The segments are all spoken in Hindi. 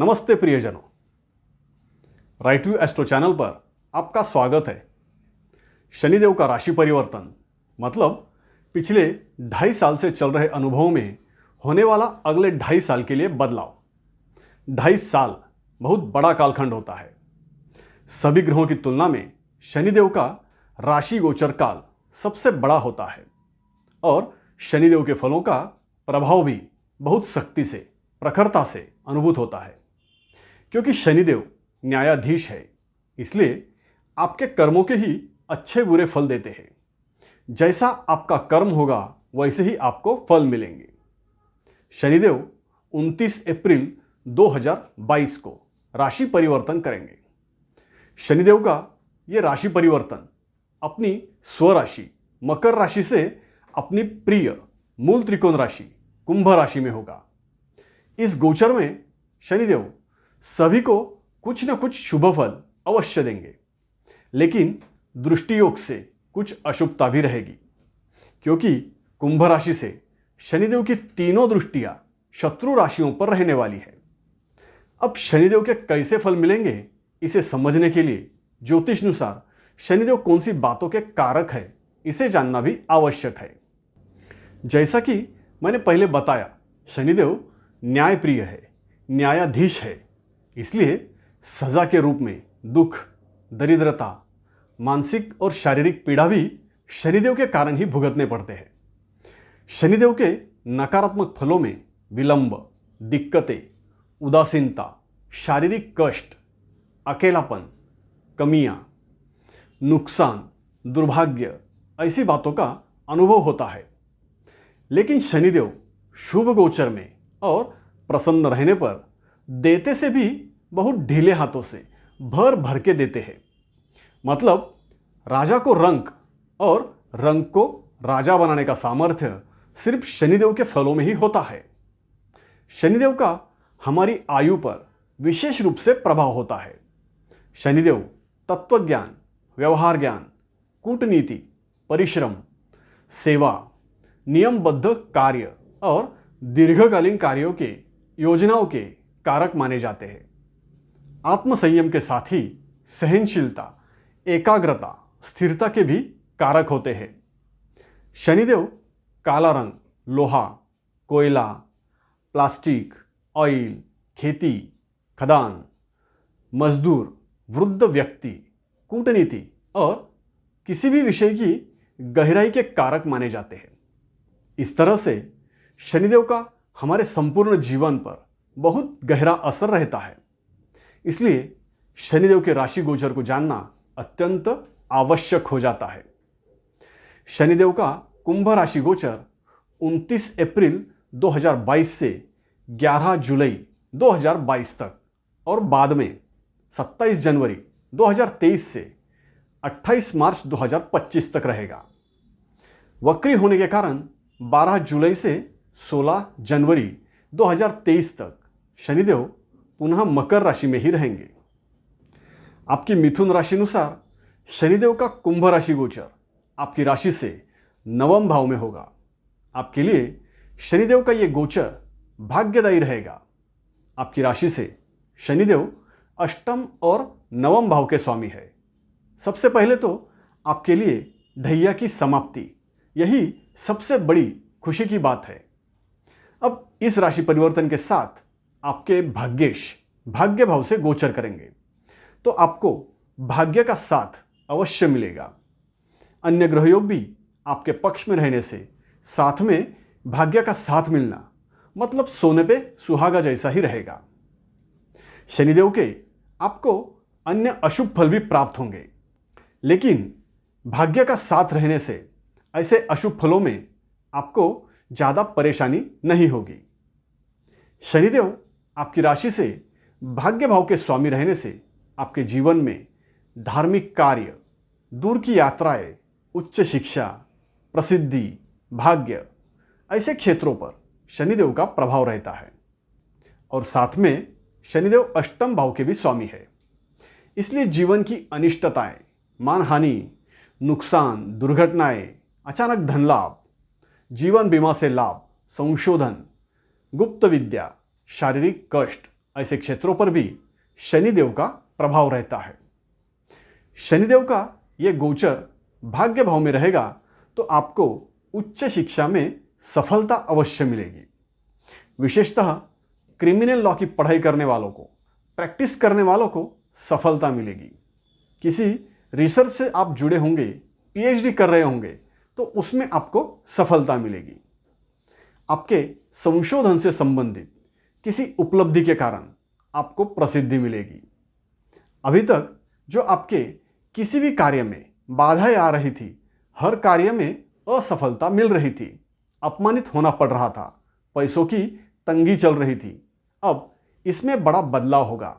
नमस्ते प्रियजनों, राइट व्यू एस्ट्रो चैनल पर आपका स्वागत है। शनिदेव का राशि परिवर्तन मतलब पिछले 2.5 साल से चल रहे अनुभव में होने वाला अगले 2.5 साल के लिए बदलाव। 2.5 साल बहुत बड़ा कालखंड होता है। सभी ग्रहों की तुलना में शनिदेव का राशि गोचर काल सबसे बड़ा होता है और शनिदेव के फलों का प्रभाव भी बहुत सख्ती से, प्रखरता से अनुभूत होता है। क्योंकि शनिदेव न्यायाधीश है, इसलिए आपके कर्मों के ही अच्छे बुरे फल देते हैं। जैसा आपका कर्म होगा वैसे ही आपको फल मिलेंगे। शनिदेव 29 अप्रैल 2022 को राशि परिवर्तन करेंगे। शनिदेव का ये राशि परिवर्तन अपनी स्वराशि मकर राशि से अपनी प्रिय मूल त्रिकोण राशि कुंभ राशि में होगा। इस गोचर में शनिदेव सभी को कुछ न कुछ शुभ फल अवश्य देंगे, लेकिन दृष्टि योग से कुछ अशुभता भी रहेगी। क्योंकि कुंभ राशि से शनिदेव की तीनों दृष्टियां शत्रु राशियों पर रहने वाली है। अब शनिदेव के कैसे फल मिलेंगे, इसे समझने के लिए ज्योतिषानुसार शनिदेव कौन सी बातों के कारक है, इसे जानना भी आवश्यक है। जैसा कि मैंने पहले बताया, शनिदेव न्यायप्रिय है, न्यायाधीश है, इसलिए सजा के रूप में दुख, दरिद्रता, मानसिक और शारीरिक पीड़ा भी शनिदेव के कारण ही भुगतने पड़ते हैं। शनिदेव के नकारात्मक फलों में विलंब, दिक्कतें, उदासीनता, शारीरिक कष्ट, अकेलापन, कमियां, नुकसान, दुर्भाग्य ऐसी बातों का अनुभव होता है। लेकिन शनिदेव शुभ गोचर में और प्रसन्न रहने पर देते से भी बहुत ढीले हाथों से भर भर के देते हैं। मतलब राजा को रंक और रंक को राजा बनाने का सामर्थ्य सिर्फ शनिदेव के फलों में ही होता है। शनिदेव का हमारी आयु पर विशेष रूप से प्रभाव होता है। शनिदेव तत्वज्ञान, व्यवहार ज्ञान, कूटनीति, परिश्रम, सेवा, नियमबद्ध कार्य और दीर्घकालीन कार्यों के योजनाओं के कारक माने जाते हैं। आत्मसंयम के साथ ही सहनशीलता, एकाग्रता, स्थिरता के भी कारक होते हैं। शनिदेव काला रंग, लोहा, कोयला, प्लास्टिक, ऑयल, खेती, खदान, मजदूर, वृद्ध व्यक्ति, कूटनीति और किसी भी विषय की गहराई के कारक माने जाते हैं। इस तरह से शनिदेव का हमारे संपूर्ण जीवन पर बहुत गहरा असर रहता है। इसलिए शनिदेव के राशि गोचर को जानना अत्यंत आवश्यक हो जाता है। शनिदेव का कुंभ राशि गोचर 29 अप्रैल 2022 से 11 जुलाई 2022 तक और बाद में 27 जनवरी 2023 से 28 मार्च 2025 तक रहेगा। वक्री होने के कारण 12 जुलाई से 16 जनवरी 2023 तक शनिदेव पुनः मकर राशि में ही रहेंगे। आपकी मिथुन राशि अनुसार शनिदेव का कुंभ राशि गोचर आपकी राशि से 9वें भाव में होगा। आपके लिए शनिदेव का यह गोचर भाग्यदायी रहेगा। आपकी राशि से शनिदेव अष्टम और 9वें भाव के स्वामी है। सबसे पहले तो आपके लिए ढैया की समाप्ति, यही सबसे बड़ी खुशी की बात है। अब इस राशि परिवर्तन के साथ आपके भाग्येश भाग्य भाव से गोचर करेंगे, तो आपको भाग्य का साथ अवश्य मिलेगा। अन्य ग्रहयोग भी आपके पक्ष में रहने से साथ में भाग्य का साथ मिलना मतलब सोने पे सुहागा जैसा ही रहेगा। शनिदेव के आपको अन्य अशुभ फल भी प्राप्त होंगे, लेकिन भाग्य का साथ रहने से ऐसे अशुभ फलों में आपको ज़्यादा परेशानी नहीं होगी। शनिदेव आपकी राशि से भाग्य भाव के स्वामी रहने से आपके जीवन में धार्मिक कार्य, दूर की यात्राएं, उच्च शिक्षा, प्रसिद्धि, भाग्य ऐसे क्षेत्रों पर शनिदेव का प्रभाव रहता है। और साथ में शनिदेव अष्टम भाव के भी स्वामी है। इसलिए जीवन की अनिष्टताएं, मानहानि, नुकसान, दुर्घटनाएं, अचानक धन लाभ, जीवन बीमा से लाभ, संशोधन, गुप्त विद्या, शारीरिक कष्ट ऐसे क्षेत्रों पर भी शनिदेव का प्रभाव रहता है। शनिदेव का यह गोचर भाग्य भाव में रहेगा तो आपको उच्च शिक्षा में सफलता अवश्य मिलेगी। विशेषतः क्रिमिनल लॉ की पढ़ाई करने वालों को, प्रैक्टिस करने वालों को सफलता मिलेगी। किसी रिसर्च से आप जुड़े होंगे, पीएचडी कर रहे होंगे तो उसमें आपको सफलता मिलेगी। आपके संशोधन से संबंधित किसी उपलब्धि के कारण आपको प्रसिद्धि मिलेगी। अभी तक जो आपके किसी भी कार्य में बाधाएं आ रही थी, हर कार्य में असफलता मिल रही थी, अपमानित होना पड़ रहा था, पैसों की तंगी चल रही थी, अब इसमें बड़ा बदलाव होगा।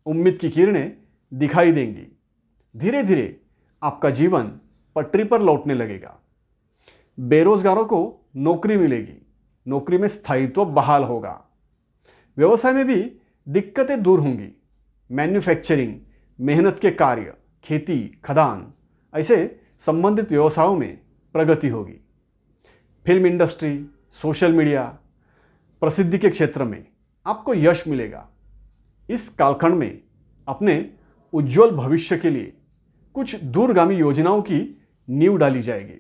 उम्मीद की किरणें दिखाई देंगी। धीरे धीरे आपका जीवन पटरी पर लौटने लगेगा। बेरोजगारों को नौकरी मिलेगी, नौकरी में स्थायित्व बहाल होगा। व्यवसाय में भी दिक्कतें दूर होंगी। मैन्युफैक्चरिंग, मेहनत के कार्य, खेती, खदान ऐसे संबंधित व्यवसायों में प्रगति होगी। फिल्म इंडस्ट्री, सोशल मीडिया, प्रसिद्धि के क्षेत्र में आपको यश मिलेगा। इस कालखंड में अपने उज्जवल भविष्य के लिए कुछ दूरगामी योजनाओं की नींव डाली जाएगी।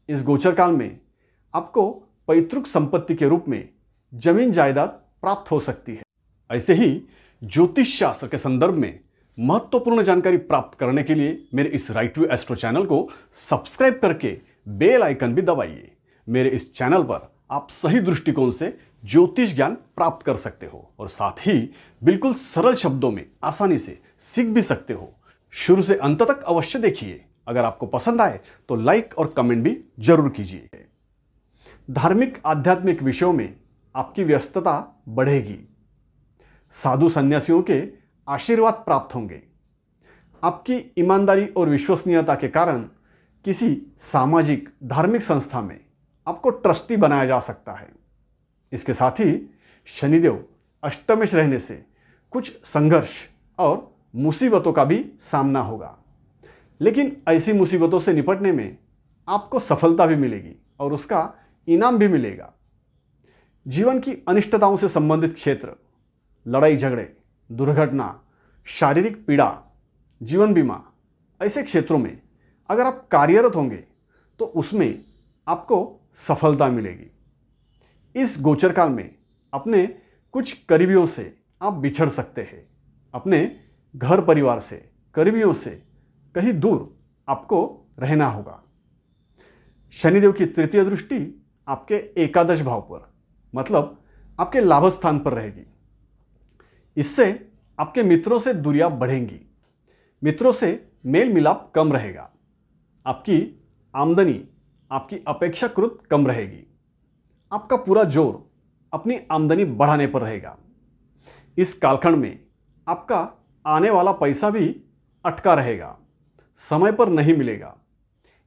इस गोचर काल में आपको पैतृक संपत्ति के रूप में जमीन जायदाद प्राप्त हो सकती है। ऐसे ही ज्योतिष शास्त्र के संदर्भ में महत्वपूर्ण जानकारी प्राप्त करने के लिए मेरे इस राइट व्यू एस्ट्रो चैनल को सब्सक्राइब करके बेल आइकन भी दबाइए। मेरे इस चैनल पर आप सही दृष्टिकोण से ज्योतिष ज्ञान प्राप्त कर सकते हो और साथ ही बिल्कुल सरल शब्दों में आसानी से सीख भी सकते हो। शुरू से अंत तक अवश्य देखिए। अगर आपको पसंद आए तो लाइक और कमेंट भी जरूर कीजिए। धार्मिक आध्यात्मिक विषयों में आपकी व्यस्तता बढ़ेगी। साधु सन्यासियों के आशीर्वाद प्राप्त होंगे। आपकी ईमानदारी और विश्वसनीयता के कारण किसी सामाजिक धार्मिक संस्था में आपको ट्रस्टी बनाया जा सकता है। इसके साथ ही शनिदेव अष्टमेश रहने से कुछ संघर्ष और मुसीबतों का भी सामना होगा, लेकिन ऐसी मुसीबतों से निपटने में आपको सफलता भी मिलेगी और उसका इनाम भी मिलेगा। जीवन की अनिष्टताओं से संबंधित क्षेत्र, लड़ाई झगड़े, दुर्घटना, शारीरिक पीड़ा, जीवन बीमा ऐसे क्षेत्रों में अगर आप कार्यरत होंगे तो उसमें आपको सफलता मिलेगी। इस गोचर काल में अपने कुछ करीबियों से आप बिछड़ सकते हैं। अपने घर परिवार से, करीबियों से कहीं दूर आपको रहना होगा। शनिदेव की तृतीय दृष्टि आपके एकादश भाव पर, मतलब आपके लाभ स्थान पर रहेगी। इससे आपके मित्रों से दूरियां बढ़ेंगी। मित्रों से मेल मिलाप कम रहेगा। आपकी आमदनी आपकी अपेक्षाकृत कम रहेगी। आपका पूरा जोर अपनी आमदनी बढ़ाने पर रहेगा। इस कालखंड में आपका आने वाला पैसा भी अटका रहेगा, समय पर नहीं मिलेगा,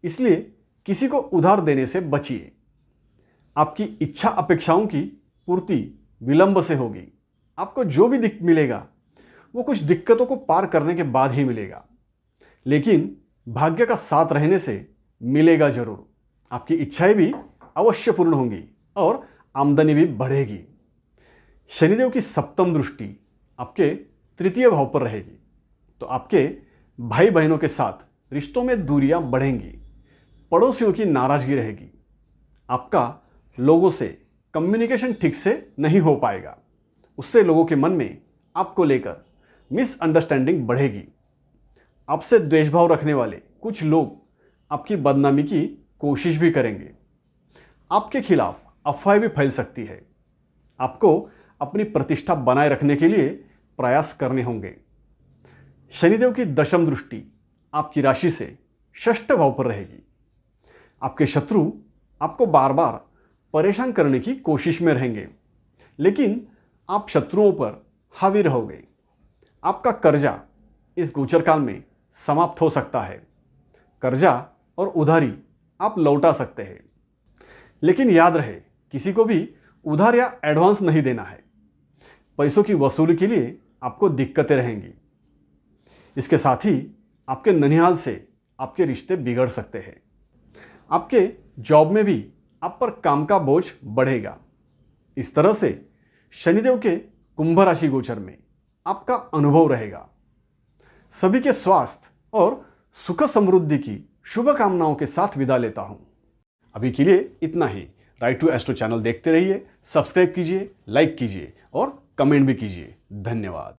इसलिए किसी को उधार देने से बचिए। आपकी इच्छा अपेक्षाओं की पूर्ति विलंब से होगी। आपको जो भी मिलेगा वो कुछ दिक्कतों को पार करने के बाद ही मिलेगा, लेकिन भाग्य का साथ रहने से मिलेगा जरूर। आपकी इच्छाएं भी अवश्य पूर्ण होंगी और आमदनी भी बढ़ेगी। शनिदेव की सप्तम दृष्टि आपके तृतीय भाव पर रहेगी तो आपके भाई बहनों के साथ रिश्तों में दूरियां बढ़ेंगी। पड़ोसियों की नाराजगी रहेगी। आपका लोगों से कम्युनिकेशन ठीक से नहीं हो पाएगा। उससे लोगों के मन में आपको लेकर मिसअंडरस्टैंडिंग बढ़ेगी। आपसे द्वेषभाव रखने वाले कुछ लोग आपकी बदनामी की कोशिश भी करेंगे। आपके खिलाफ अफवाहें भी फैल सकती है। आपको अपनी प्रतिष्ठा बनाए रखने के लिए प्रयास करने होंगे। शनिदेव की दशम दृष्टि आपकी राशि से षष्ठ भाव पर रहेगी। आपके शत्रु आपको बार बार परेशान करने की कोशिश में रहेंगे, लेकिन आप शत्रुओं पर हावी रहोगे। आपका कर्जा इस गोचर काल में समाप्त हो सकता है। कर्जा और उधारी आप लौटा सकते हैं, लेकिन याद रहे किसी को भी उधार या एडवांस नहीं देना है। पैसों की वसूली के लिए आपको दिक्कतें रहेंगी। इसके साथ ही आपके ननिहाल से आपके रिश्ते बिगड़ सकते हैं। आपके जॉब में भी आप पर काम का बोझ बढ़ेगा। इस तरह से शनिदेव के कुंभ राशि गोचर में आपका अनुभव रहेगा। सभी के स्वास्थ्य और सुख समृद्धि की शुभकामनाओं के साथ विदा लेता हूं। अभी के लिए इतना ही। राइट टू एस्ट्रो चैनल देखते रहिए, सब्सक्राइब कीजिए, लाइक कीजिए और कमेंट भी कीजिए। धन्यवाद।